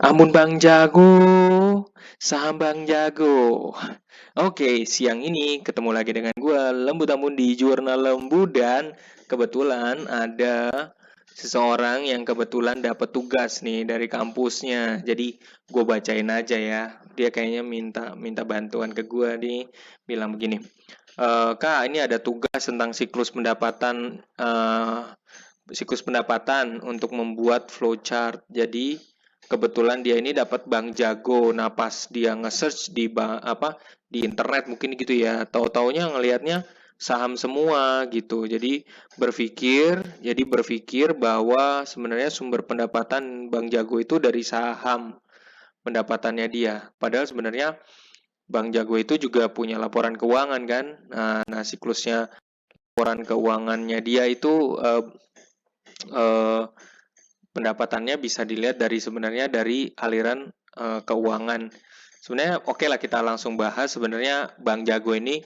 Amun Bang Jago, saham Bang Jago. Oke, siang ini ketemu lagi dengan gua Lembut Amun di Jurnal Lembu dan kebetulan ada seseorang yang kebetulan dapat tugas nih dari kampusnya. Jadi gue bacain aja ya. Dia kayaknya minta minta bantuan ke gua nih, bilang begini. Kak, ini ada tugas tentang siklus pendapatan untuk membuat flowchart. Jadi kebetulan dia ini dapat Bang Jago. Nah, pas dia nge-search di internet mungkin gitu ya. Tahu-taunya ngelihatnya saham semua gitu. Jadi berpikir bahwa sebenarnya sumber pendapatan Bang Jago itu dari saham pendapatannya dia. Padahal sebenarnya Bang Jago itu juga punya laporan keuangan kan. Nah, siklusnya laporan keuangannya dia itu eh, pendapatannya bisa dilihat sebenarnya dari aliran keuangan. Sebenarnya oke lah kita langsung bahas. Sebenarnya Bang Jago ini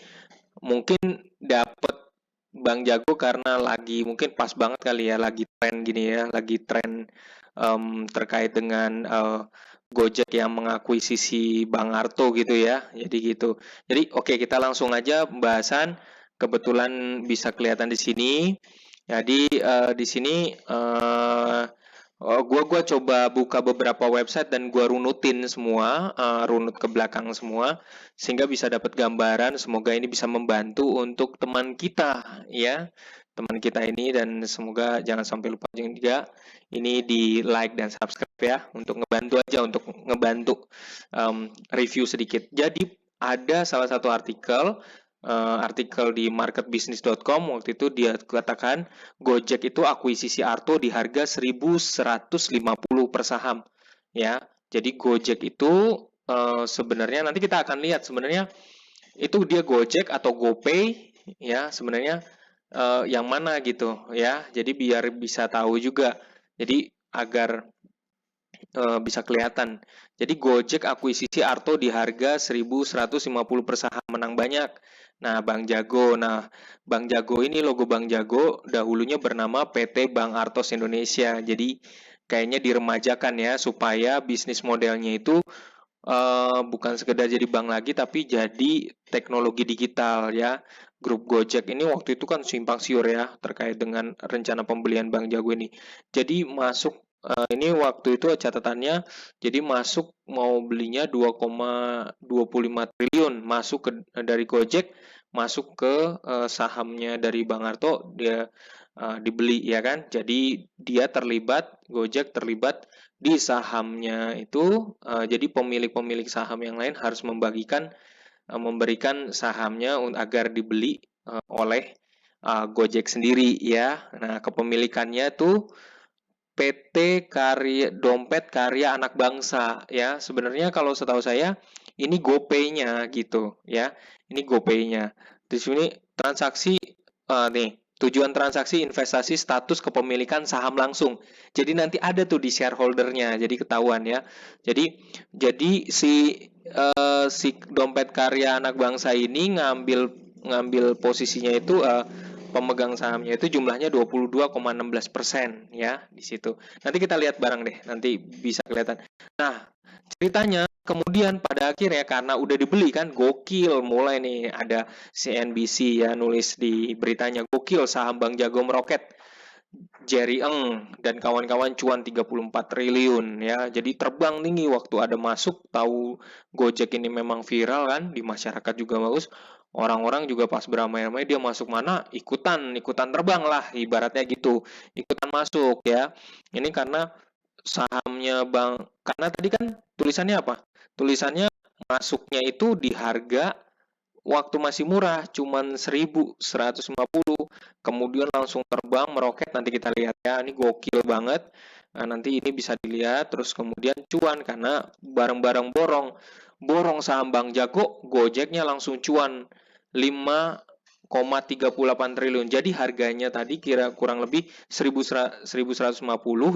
mungkin dapat Bang Jago karena lagi mungkin pas banget kali ya, lagi tren gini ya, lagi tren terkait dengan Gojek yang mengakuisisi Bang Arto gitu ya. Jadi gitu. Jadi oke kita langsung aja pembahasan. Kebetulan bisa kelihatan di sini. Jadi di sini gua coba buka beberapa website dan gua runutin semua, runut ke belakang semua, sehingga bisa dapat gambaran. Semoga ini bisa membantu untuk teman kita, ya, teman kita ini, dan semoga jangan sampai lupa juga ini di like dan subscribe ya, untuk ngebantu review sedikit. Jadi ada salah satu artikel di marketbusiness.com waktu itu dia katakan Gojek itu akuisisi Arto di harga 1.150 per saham ya. Jadi Gojek itu sebenarnya nanti kita akan lihat sebenarnya itu dia Gojek atau GoPay ya, sebenarnya yang mana gitu ya. Jadi biar bisa tahu juga. Jadi agar bisa kelihatan. Jadi Gojek akuisisi Arto di harga 1.150 per saham, menang banyak. Nah, Bang Jago ini logo Bang Jago dahulunya bernama PT Bang Artos Indonesia. Jadi kayaknya diremajakan ya supaya bisnis modelnya itu bukan sekedar jadi bank lagi tapi jadi teknologi digital ya. Grup Gojek ini waktu itu kan simpang siur ya terkait dengan rencana pembelian Bank Jago ini. Jadi masuk ini waktu itu catatannya, jadi masuk mau belinya 2,25 triliun masuk dari Gojek, masuk ke sahamnya dari Bang Arto, dia dibeli ya kan. Jadi Gojek terlibat di sahamnya itu, jadi pemilik-pemilik saham yang lain harus memberikan sahamnya agar dibeli oleh Gojek sendiri ya. Nah, kepemilikannya tuh PT Dompet Karya Anak Bangsa ya. Sebenarnya kalau setahu saya ini GoPay-nya gitu ya. Ini GoPay-nya. Di sini transaksi nih, tujuan transaksi investasi status kepemilikan saham langsung. Jadi nanti ada tuh di shareholder-nya. Jadi ketahuan ya. Jadi si Dompet Karya Anak Bangsa ini ngambil posisinya itu pemegang sahamnya itu jumlahnya 22,16% ya di situ. Nanti kita lihat bareng deh, nanti bisa kelihatan. Nah, ceritanya kemudian pada akhirnya karena udah dibeli kan gokil, mulai nih ada CNBC ya nulis di beritanya gokil saham Bang Jago meroket. Jerry Eng dan kawan-kawan cuan 34 triliun ya. Jadi terbang tinggi waktu ada masuk, tahu Gojek ini memang viral kan di masyarakat juga bagus. Orang-orang juga pas beramai-ramai dia masuk mana ikutan terbang lah ibaratnya gitu. Ikutan masuk ya. Ini karena sahamnya karena tadi kan tulisannya apa? Tulisannya masuknya itu di harga waktu masih murah, cuman 1.150, kemudian langsung terbang meroket. Nanti kita lihat ya, ini gokil banget. Nah, nanti ini bisa dilihat, terus kemudian cuan karena bareng-bareng borong saham Bang Jago, Gojeknya langsung cuan 5,38 triliun. Jadi harganya tadi kira kurang lebih 1.150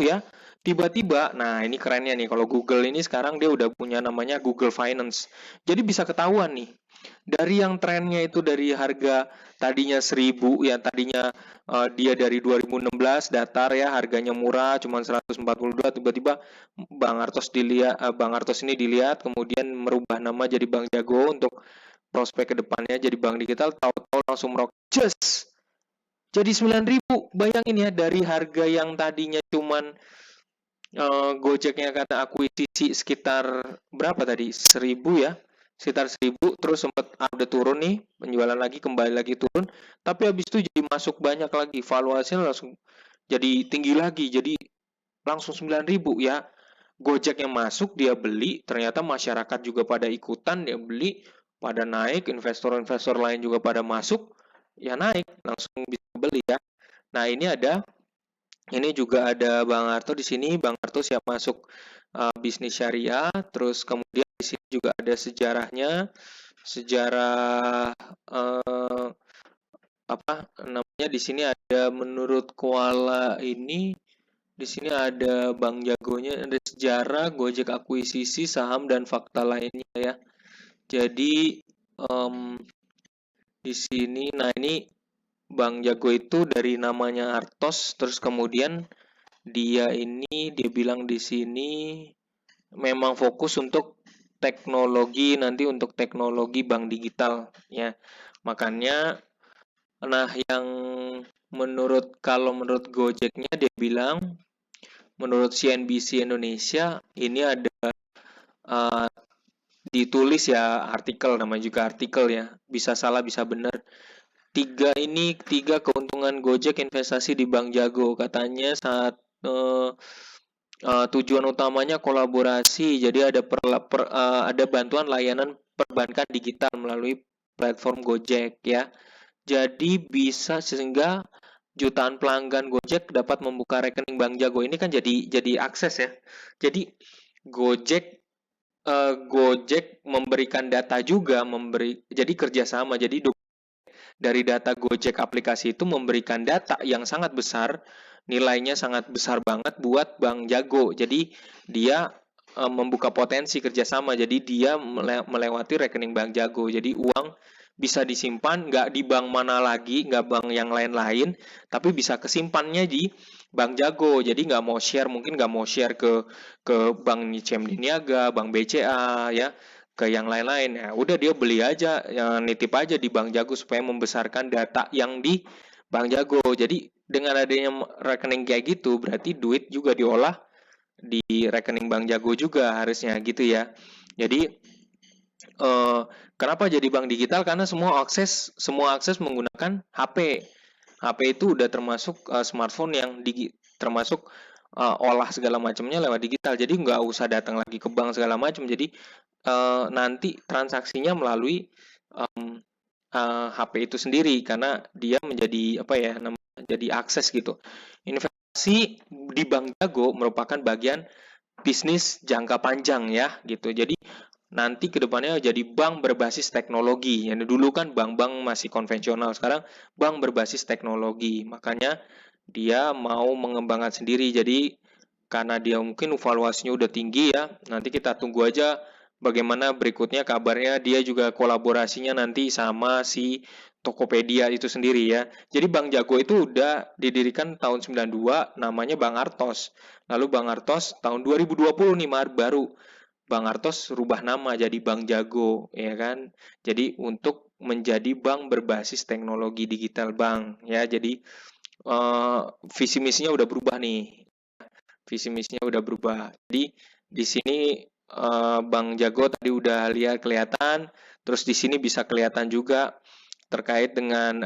ya. Tiba-tiba, nah ini kerennya nih, kalau Google ini sekarang dia udah punya namanya Google Finance. Jadi bisa ketahuan nih, Dari yang trennya itu dari harga tadinya 1.000, yang tadinya dia dari 2016 datar ya, harganya murah cuma 142, tiba-tiba Bang Artos ini dilihat kemudian merubah nama jadi Bank Jago untuk prospek kedepannya jadi bank digital, tahu-tahu langsung meroket just jadi 9.000. Bayangin ya, dari harga yang tadinya cuman Gojeknya kata akuisisi sekitar berapa tadi? 1.000 ya. Sekitar 1.000, terus sempat udah turun nih, penjualan lagi kembali lagi turun, tapi habis itu jadi masuk banyak lagi, valuasinya langsung jadi tinggi lagi, jadi langsung 9.000 ya. Gojek yang masuk dia beli, ternyata masyarakat juga pada ikutan dia beli, pada naik, investor-investor lain juga pada masuk, ya naik, langsung bisa beli ya. Nah, ini juga ada Bang Arto di sini. Bang Arto siap masuk bisnis syariah. Terus kemudian di sini juga ada sejarahnya, sejarah apa namanya, di sini ada menurut Koala ini. Di sini ada Bang Jagonya, ada sejarah, Gojek akuisisi, saham dan fakta lainnya ya. Jadi di sini, nah ini Bang Jago itu dari namanya Artos, terus kemudian dia bilang di sini memang fokus untuk teknologi, nanti untuk teknologi bank digital ya. Makanya nah yang kalau menurut Gojeknya dia bilang, menurut CNBC Indonesia ini ada uh, ditulis ya artikel, namanya juga artikel ya, bisa salah bisa benar. Tiga keuntungan Gojek investasi di Bank Jago katanya saat tujuan utamanya kolaborasi, jadi ada bantuan layanan perbankan digital melalui platform Gojek ya. Jadi bisa sehingga jutaan pelanggan Gojek dapat membuka rekening Bank Jago. Ini kan jadi akses ya. Jadi Gojek memberikan data juga, jadi kerjasama. Jadi dari data Gojek aplikasi itu memberikan data yang sangat besar, nilainya sangat besar banget buat Bank Jago. Jadi dia membuka potensi kerjasama. Jadi dia melewati rekening Bank Jago. Jadi uang bisa disimpan nggak di bank mana lagi, nggak bank yang lain-lain, tapi bisa kesimpannya di Bank Jago. Jadi nggak mau share, mungkin nggak mau share ke Bank Nicem Niaga, Bank BCA ya, ke yang lain-lain ya, udah dia beli aja, ya, nitip aja di Bank Jago supaya membesarkan data yang di Bank Jago. Jadi dengan adanya rekening kayak gitu berarti duit juga diolah di rekening Bank Jago juga harusnya gitu ya. Jadi kenapa jadi bank digital? Karena semua akses menggunakan HP. HP itu udah termasuk smartphone yang termasuk olah segala macamnya lewat digital. Jadi nggak usah datang lagi ke bank segala macam. Jadi nanti transaksinya melalui HP itu sendiri karena dia menjadi apa ya namanya, jadi akses gitu. Investasi di Bank Jago merupakan bagian bisnis jangka panjang ya gitu. Jadi nanti kedepannya jadi bank berbasis teknologi. Yang dulu kan bank-bank masih konvensional, sekarang bank berbasis teknologi. Makanya dia mau mengembangkan sendiri. Jadi karena dia mungkin valuasinya udah tinggi ya, nanti kita tunggu aja bagaimana berikutnya kabarnya. Dia juga kolaborasinya nanti sama si Tokopedia itu sendiri ya. Jadi Bank Jago itu udah didirikan tahun 92, namanya Bank Artos. Lalu Bank Artos tahun 2020 nih Maret baru Bang Artos rubah nama jadi Bank Jago, ya kan? Jadi untuk menjadi bank berbasis teknologi digital bank, ya. Jadi visi misinya udah berubah nih. Visi misinya udah berubah. Jadi di sini Bank Jago tadi udah lihat kelihatan, terus di sini bisa kelihatan juga terkait dengan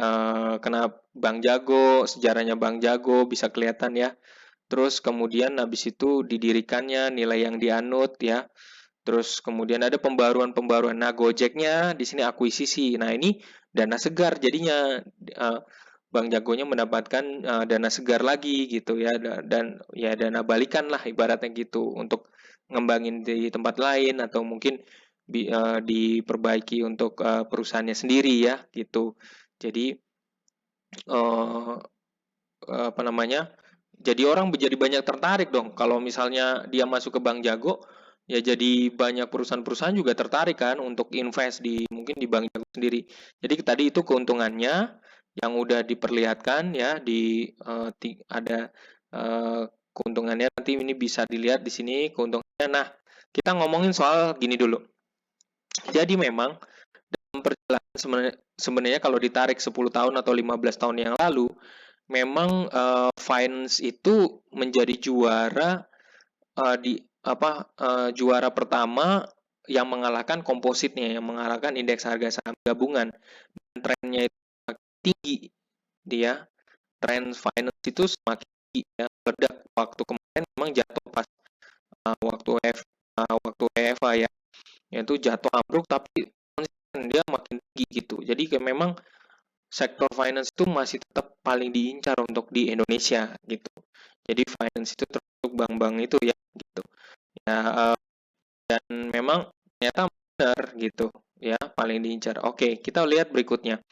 kenapa Bank Jago, sejarahnya Bank Jago bisa kelihatan ya. Terus kemudian habis itu didirikannya, nilai yang dianut ya. Terus kemudian ada pembaruan-pembaruan. Nah, Gojeknya di sini akuisisi. Nah, ini dana segar jadinya Bank Jagonya mendapatkan dana segar lagi gitu ya, dan ya dana balikan lah ibaratnya gitu untuk ngembangin di tempat lain atau mungkin diperbaiki untuk perusahaannya sendiri ya gitu. Jadi uh, apa namanya? Jadi orang menjadi banyak tertarik dong kalau misalnya dia masuk ke Bank Jago, Ya jadi banyak perusahaan-perusahaan juga tertarik kan untuk invest di mungkin di Bank Jago sendiri. Jadi tadi itu keuntungannya yang udah diperlihatkan ya di ada keuntungannya, nanti ini bisa dilihat di sini keuntungannya. Nah, kita ngomongin soal gini dulu. Jadi memang dalam perjalanan sebenarnya kalau ditarik 10 tahun atau 15 tahun yang lalu, memang finance itu menjadi juara di juara pertama yang mengalahkan kompositnya, yang mengalahkan indeks harga saham gabungan. Dan trennya itu semakin tinggi, dia tren finance itu semakin tinggi ya, meledak. Waktu kemarin memang jatuh pas waktu EFA ya, yaitu jatuh ambruk, tapi konsisten dia makin tinggi gitu. Jadi kayak memang sektor finance itu masih tetap paling diincar untuk di Indonesia gitu. Jadi finance itu termasuk bank-bank itu ya gitu. Ya, dan memang ternyata benar gitu ya, paling diincar. Oke, kita lihat berikutnya.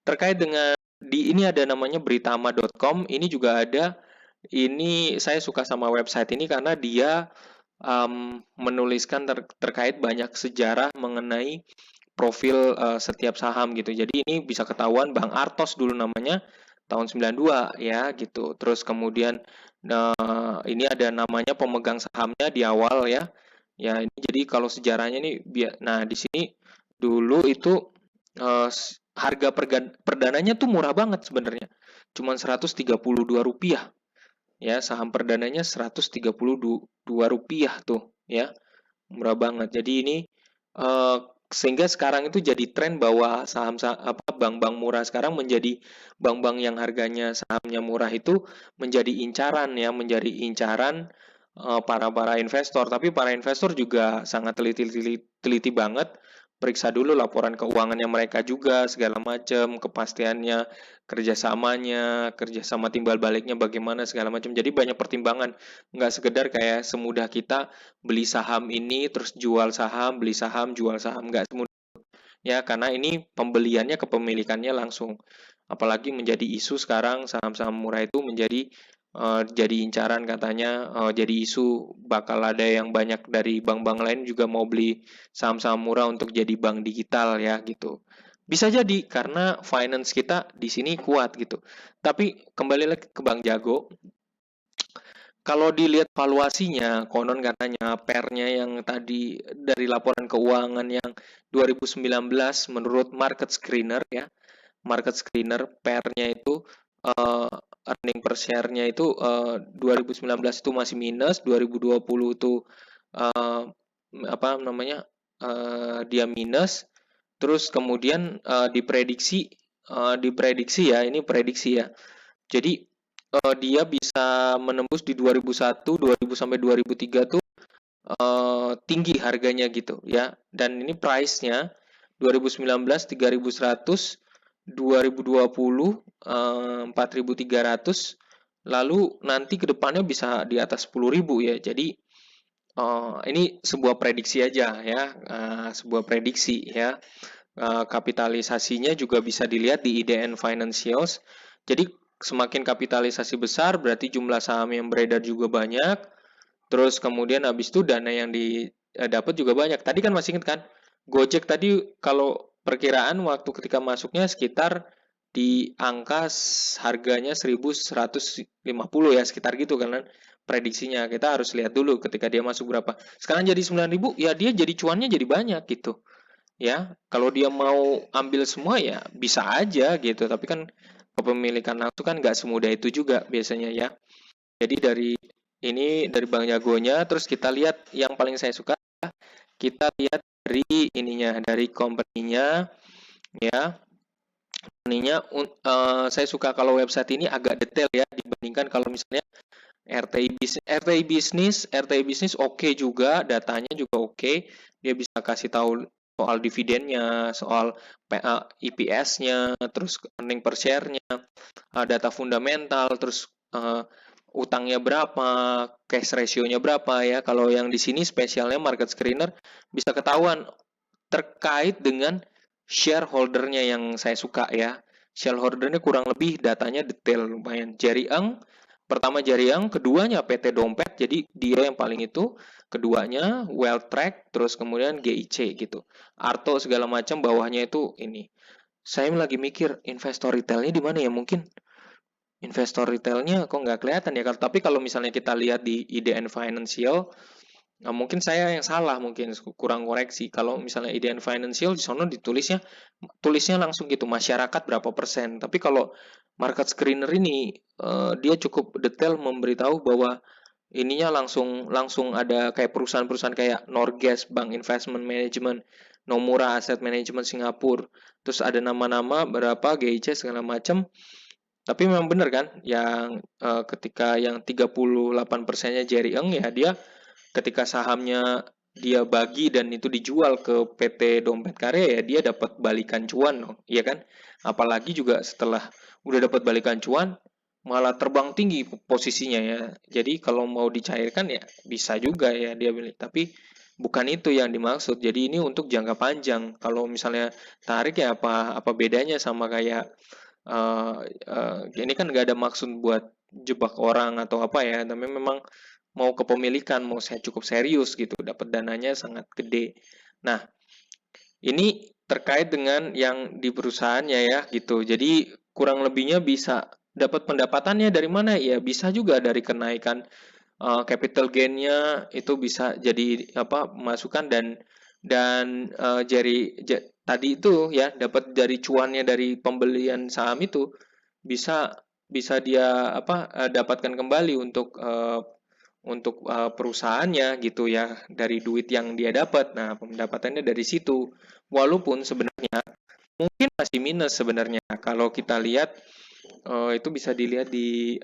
Terkait dengan di ini ada namanya Britama.com, ini juga ada. Ini saya suka sama website ini karena dia menuliskan terkait banyak sejarah mengenai profil setiap saham gitu. Jadi ini bisa ketahuan Bang Artos dulu namanya tahun 92 ya gitu. Terus kemudian ini ada namanya pemegang sahamnya di awal ya. Ya ini jadi kalau sejarahnya ini nah di sini dulu itu harga perdananya tuh murah banget sebenarnya. Cuman Rp132 ya, saham perdananya Rp132 tuh ya. Murah banget. Jadi ini eh, sehingga sekarang itu jadi tren bahwa bank-bank murah sekarang menjadi bank-bank yang harganya sahamnya murah itu menjadi incaran ya, menjadi incaran para investor. Tapi para investor juga sangat teliti banget. Periksa dulu laporan keuangannya mereka juga, segala macam, kepastiannya, kerjasama timbal baliknya bagaimana, segala macam. Jadi banyak pertimbangan. Nggak sekedar kayak semudah kita beli saham ini terus jual saham, beli saham, jual saham, nggak semudah ya, karena ini pembeliannya kepemilikannya langsung. Apalagi menjadi isu sekarang saham-saham murah itu jadi incaran katanya, jadi isu bakal ada yang banyak dari bank-bank lain juga mau beli saham-saham murah untuk jadi bank digital ya gitu. Bisa jadi karena finance kita di sini kuat gitu. Tapi kembali lagi ke Bank Jago, kalau dilihat valuasinya, konon katanya pernya yang tadi dari laporan keuangan yang 2019 menurut Market Screener ya, Market Screener pernya itu earning per share-nya itu 2019 itu masih minus, 2020 itu eh, apa namanya dia minus, terus kemudian diprediksi ya, ini prediksi ya. Jadi dia bisa menembus di 2001, 2000 sampai 2003 tuh tinggi harganya gitu ya. Dan ini price-nya 2019 3.100, 2020 4.300, lalu nanti ke depannya bisa di atas 10.000 ya. Jadi ini sebuah prediksi aja ya, sebuah prediksi ya. Kapitalisasinya juga bisa dilihat di IDN Financials. Jadi semakin kapitalisasi besar berarti jumlah saham yang beredar juga banyak. Terus kemudian habis itu dana yang didapat juga banyak. Tadi kan masih ingat kan? Gojek tadi kalau perkiraan waktu ketika masuknya sekitar di angka harganya 1.150 ya, sekitar gitu kan prediksinya. Kita harus lihat dulu ketika dia masuk berapa. Sekarang jadi 9.000, ya dia jadi cuannya jadi banyak gitu. Ya, kalau dia mau ambil semua ya bisa aja gitu, tapi kan kepemilikan langsung kan nggak semudah itu juga biasanya ya. Jadi dari Bang Jagonya, terus kita lihat yang paling saya suka, kita lihat dari ininya, dari company-nya ya. Saya suka kalau website ini agak detail ya dibandingkan kalau misalnya RTI Bisnis oke juga, datanya juga oke. Dia bisa kasih tahu soal dividennya, soal EPS-nya, terus earning per share-nya, data fundamental, terus utangnya berapa, cash ratio-nya berapa ya. Kalau yang di sini spesialnya Market Screener bisa ketahuan terkait dengan shareholder-nya yang saya suka ya. Shareholder-nya kurang lebih datanya detail lumayan. Jerry Eng Pertama Jariang, keduanya PT Dompet, jadi dia yang paling itu, keduanya Welltrack, terus kemudian GIC gitu. Arto segala macam bawahnya itu ini. Saya lagi mikir investor retailnya di mana ya, mungkin investor retailnya kok nggak kelihatan ya. Tapi kalau misalnya kita lihat di IDN Financial, nah, mungkin saya yang salah, mungkin kurang koreksi. Kalau misalnya IDN Financial di sana tulisnya langsung gitu masyarakat berapa persen. Tapi kalau market screener ini dia cukup detail memberitahu bahwa ininya langsung langsung ada kayak perusahaan-perusahaan kayak Norges Bank Investment Management, Nomura Asset Management Singapura, terus ada nama-nama berapa GIC segala macam. Tapi memang benar kan yang ketika yang 38%-nya Jerry Eng ya dia ketika sahamnya dia bagi dan itu dijual ke PT Dompet Karya ya dia dapat balikan cuan dong, iya kan? Apalagi juga setelah udah dapat balikan cuan malah terbang tinggi posisinya ya. Jadi kalau mau dicairkan ya bisa juga ya dia beli. Tapi bukan itu yang dimaksud. Jadi ini untuk jangka panjang. Kalau misalnya tarik ya apa bedanya sama kayak ini kan nggak ada maksud buat jebak orang atau apa ya, tapi memang mau kepemilikan, mau saya cukup serius gitu, dapat dananya sangat gede. Nah, ini terkait dengan yang di perusahaannya ya gitu. Jadi kurang lebihnya bisa dapat pendapatannya dari mana ya? Bisa juga dari kenaikan capital gain-nya itu bisa jadi apa masukan dan tadi itu ya dapat dari cuannya dari pembelian saham itu bisa bisa dia apa dapatkan kembali untuk perusahaannya gitu ya dari duit yang dia dapat. Nah, pendapatannya dari situ. Walaupun sebenarnya mungkin masih minus sebenarnya kalau kita lihat itu bisa dilihat di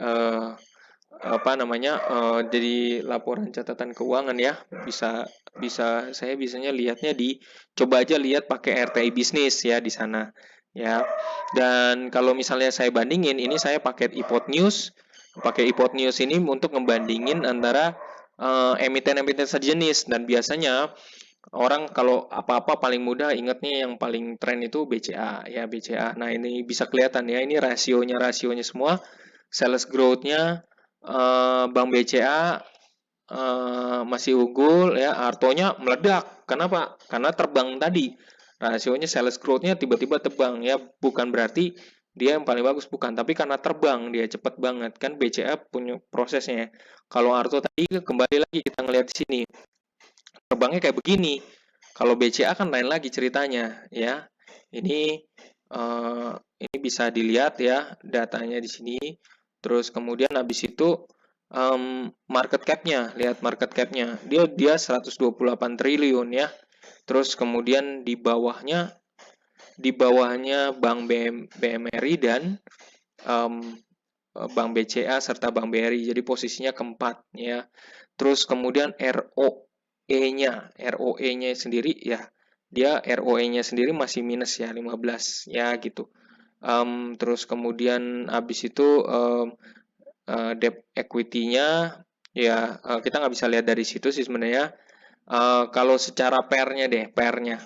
apa namanya dari laporan catatan keuangan ya bisa bisa saya biasanya lihatnya di coba aja lihat pakai RTI bisnis ya di sana ya dan kalau misalnya saya bandingin ini saya pakai iPod News ini untuk ngebandingin antara emiten-emiten sejenis dan biasanya orang kalau apa-apa paling mudah ingatnya yang paling tren itu BCA ya BCA. Nah ini bisa kelihatan ya ini rasionya semua sales growth-nya Bank BCA masih unggul ya artonya meledak. Kenapa? Karena terbang tadi. Rasionya sales growth-nya tiba-tiba terbang ya bukan berarti dia yang paling bagus bukan tapi karena terbang dia cepat banget kan BCA punya prosesnya. Kalau Arto tadi kembali lagi kita ngelihat di sini terbangnya kayak begini. Kalau BCA kan lain lagi ceritanya ya. Ini ini bisa dilihat ya datanya di sini. Terus kemudian habis itu market cap-nya, lihat market cap-nya. Dia 128 triliun ya. Terus kemudian di bawahnya Bank BMRI dan um, Bank BCA serta Bank BRI. Jadi posisinya keempat ya. Terus kemudian ROE-nya sendiri ya. Dia ROE-nya sendiri masih minus ya 15 ya gitu. Terus kemudian habis itu debt equity-nya ya kita nggak bisa lihat dari situ sih sebenarnya. Kalau secara pair-nya deh, pair-nya.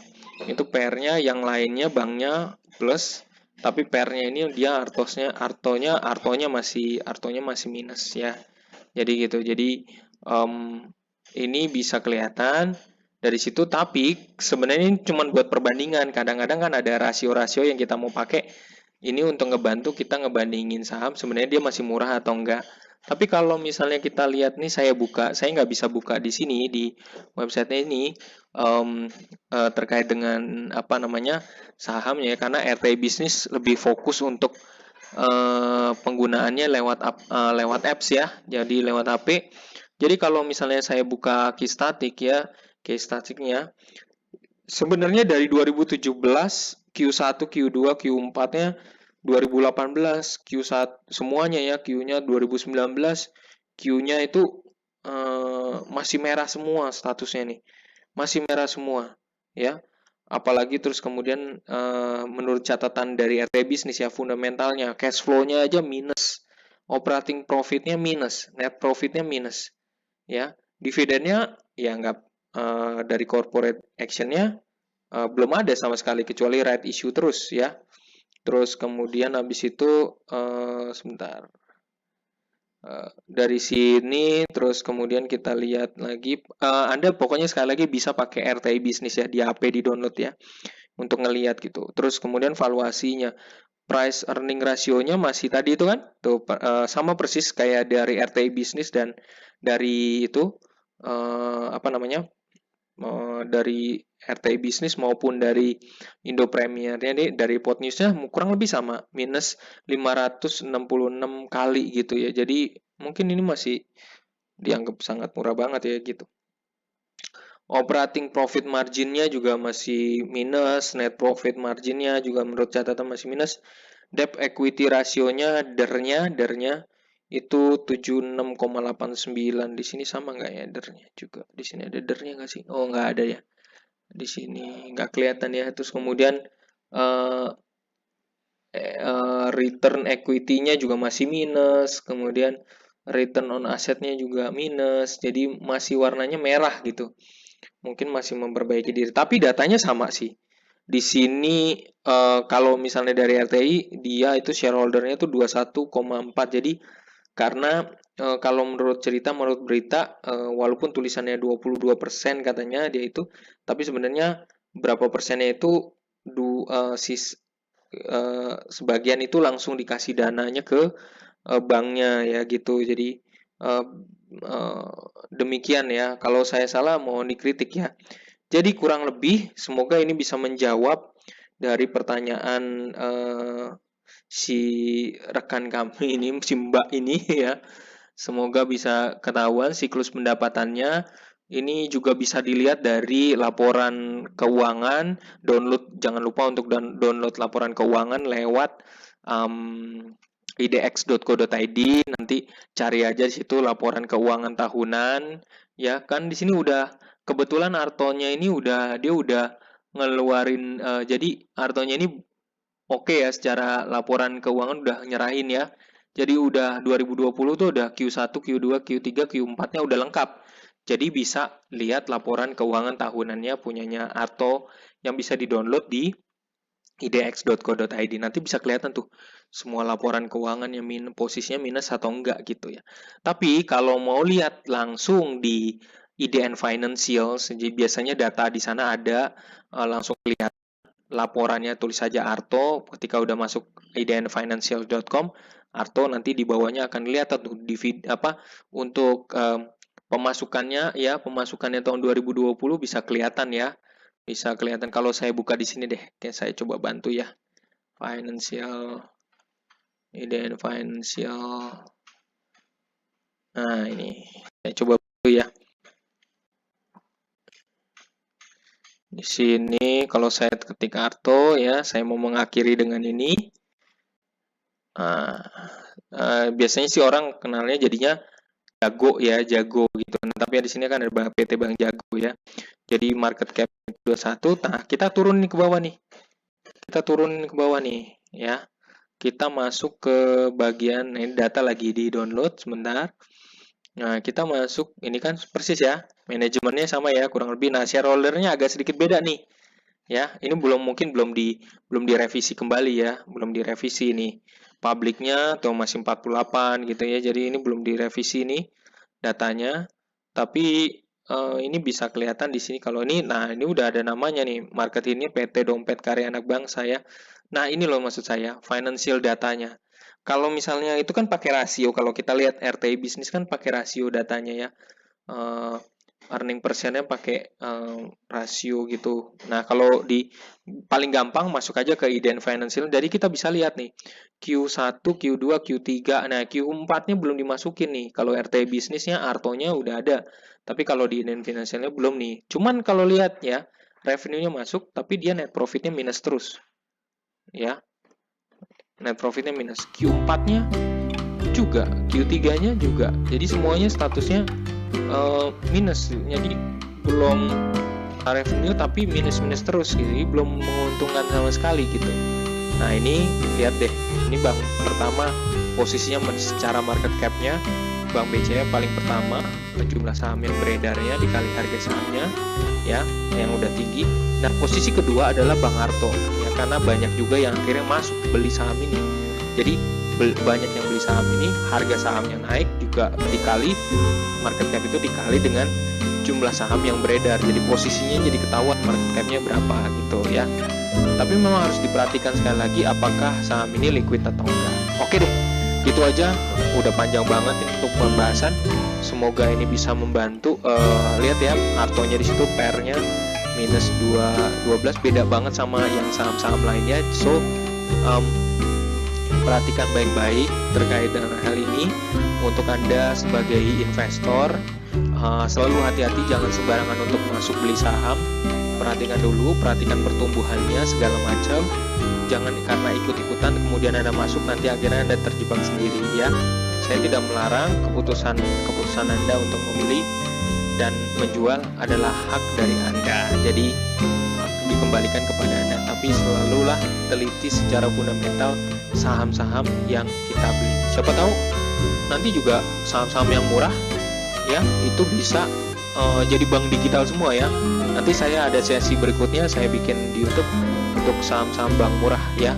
Itu pair-nya yang lainnya banknya plus tapi pair-nya ini dia artonya masih minus ya. Jadi gitu. Jadi ini bisa kelihatan dari situ tapi sebenarnya ini cuma buat perbandingan. Kadang-kadang kan ada rasio-rasio yang kita mau pakai ini untuk ngebantu kita ngebandingin saham sebenarnya dia masih murah atau enggak. Tapi kalau misalnya kita lihat nih saya nggak bisa buka di sini di website ini terkait dengan apa namanya sahamnya karena RTI bisnis lebih fokus untuk penggunaannya lewat apps ya, jadi lewat HP. Jadi kalau misalnya saya buka key static ya, key staticnya sebenarnya dari 2017 Q1, Q2, Q4-nya 2018, Q1 semuanya ya, Q-nya 2019, Q-nya itu masih merah semua statusnya nih. Masih merah semua ya. Apalagi terus kemudian menurut catatan dari RT Bisnis ya fundamentalnya cash flow-nya aja minus. Operating profit-nya minus, net profit-nya minus ya. Dividennya ya nggak dari corporate action-nya belum ada sama sekali kecuali right issue terus ya. Terus kemudian habis itu sebentar. Dari sini terus kemudian kita lihat lagi, Anda pokoknya sekali lagi bisa pakai RTI bisnis ya di HP di download ya untuk ngelihat gitu. Terus kemudian valuasinya, price earning rasionya masih tadi itu kan tuh sama persis kayak dari RTI bisnis dan dari itu apa namanya, dari RTI bisnis maupun dari Indo Premiernya nih, dari Pot Newsnya kurang lebih sama, minus 566 kali gitu ya. Jadi mungkin ini masih dianggap sangat murah banget ya gitu. Operating profit marginnya juga masih minus, net profit marginnya juga menurut catatan masih minus. Debt equity rasionya, DER-nya itu 76,89. Di sini sama nggak ya DER-nya juga? Di sini ada DER-nya nggak sih? Oh, nggak ada ya. Di sini nggak kelihatan ya. Terus kemudian uh, return equity-nya juga masih minus, kemudian return on asset-nya juga minus, jadi masih warnanya merah gitu. Mungkin masih memperbaiki diri, tapi datanya sama sih. Di sini kalau misalnya dari RTI, dia itu shareholder-nya tuh 21,4. Jadi karena kalau menurut berita, walaupun tulisannya 22% katanya dia itu, tapi sebenarnya berapa persennya itu sebagian itu langsung dikasih dananya ke banknya ya gitu. Jadi uh, demikian ya. Kalau saya salah mau dikritik ya. Jadi kurang lebih semoga ini bisa menjawab dari pertanyaan si rekan kami ini, si Mbak ini ya. Semoga bisa ketahuan siklus pendapatannya. Ini juga bisa dilihat dari laporan keuangan. Download, jangan lupa untuk download laporan keuangan lewat idx.co.id. Nanti cari aja di situ laporan keuangan tahunan. Ya kan di sini udah kebetulan Artonya ini dia udah ngeluarin. Jadi Artonya ini oke ya, secara laporan keuangan udah nyerahin ya. Jadi udah 2020 tuh udah Q1, Q2, Q3, Q4-nya udah lengkap. Jadi bisa lihat laporan keuangan tahunannya punyanya atau yang bisa di-download di idx.co.id. Nanti bisa kelihatan tuh semua laporan keuangan yang posisinya minus atau enggak gitu ya. Tapi kalau mau lihat langsung di IDN Financial, jadi biasanya data di sana ada, langsung lihat laporannya, tulis saja Arto. Ketika udah masuk idnfinancial.com, Arto nanti di bawahnya akan lihat tuh untuk pemasukannya ya, pemasukannya tahun 2020 bisa kelihatan ya. Bisa kelihatan kalau saya buka di sini deh. Oke, saya coba bantu ya. Financial, IDN Financial. Nah, ini saya coba bantu ya. Di sini kalau saya ketik Arto ya, saya mau mengakhiri dengan ini. Biasanya sih orang kenalnya jadinya Jago ya, Jago gitu. Nah, tapi di sini kan ada PT Bank Jago ya. Jadi market cap 21. Nah, kita turun nih ke bawah nih. Kita turun ke bawah nih ya. Kita masuk ke bagian ini, data lagi di download sebentar. Nah, kita masuk, ini kan persis ya, manajemennya sama ya, kurang lebih. Nah, shareholdernya agak sedikit beda nih. Ya, ini mungkin belum direvisi kembali ya, belum direvisi nih. Publiknya atau masih 48 gitu ya. Jadi ini belum direvisi nih datanya. Tapi ini bisa kelihatan di sini kalau ini, nah ini udah ada namanya nih, market ini PT Dompet Karya Anak Bangsa ya. Nah, ini loh maksud saya, financial datanya. Kalau misalnya itu kan pakai rasio, kalau kita lihat RTI bisnis kan pakai rasio datanya ya. Earning persennya pakai rasio gitu. Nah, kalau di paling gampang masuk aja ke IDN Financial. Jadi kita bisa lihat nih, Q1, Q2, Q3. Nah, Q4-nya belum dimasukin nih. Kalau RTI bisnisnya, Artonya udah ada. Tapi kalau di IDN Financial-nya belum nih. Cuman kalau lihat ya, revenue-nya masuk, tapi dia net profit-nya minus terus. Ya, net profit-nya minus. Q4-nya juga, Q3-nya juga. Jadi semuanya statusnya minus. Jadi belum revenue tapi minus terus gitu. Jadi belum menguntungkan sama sekali gitu. Nah, ini lihat deh. Ini bank pertama posisinya secara market cap-nya Bank BCA paling pertama, jumlah saham yang beredarnya dikali harga sahamnya ya, yang udah tinggi. Nah, posisi kedua adalah Bank Arto ya, karena banyak juga yang akhirnya masuk beli saham ini. Jadi banyak yang beli saham ini, harga sahamnya naik juga dikali market cap itu dikali dengan jumlah saham yang beredar. Jadi posisinya jadi ketahuan market cap-nya berapa gitu ya. Tapi memang harus diperhatikan sekali lagi apakah saham ini liquid atau enggak. Oke deh, gitu aja. Udah panjang banget ini untuk pembahasan. Semoga ini bisa membantu. Lihat ya, artonya di situ pair-nya minus 12, beda banget sama yang saham-saham lainnya. So perhatikan baik-baik terkait dengan hal ini. Untuk Anda sebagai investor, selalu hati-hati, jangan sembarangan untuk masuk beli saham. Perhatikan dulu, perhatikan pertumbuhannya segala macam. Jangan karena ikut-ikutan kemudian Anda masuk, nanti akhirnya Anda terjebak sendiri ya. Saya tidak melarang, keputusan Anda untuk membeli dan menjual adalah hak dari Anda. Jadi dikembalikan kepada Anda, tapi selalulah teliti secara fundamental saham-saham yang kita beli. Siapa tahu nanti juga saham-saham yang murah ya itu bisa jadi bank digital semua ya. Nanti saya ada sesi berikutnya saya bikin di YouTube untuk saham-saham bank murah ya.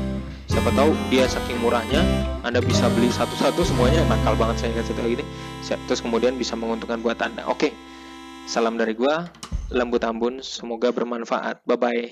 Siapa tahu dia saking murahnya Anda bisa beli satu-satu semuanya, nakal banget saya kasih tahu gini. Terus kemudian bisa menguntungkan buat Anda. Oke. Salam dari gua, Lembut Ambon, semoga bermanfaat. Bye bye.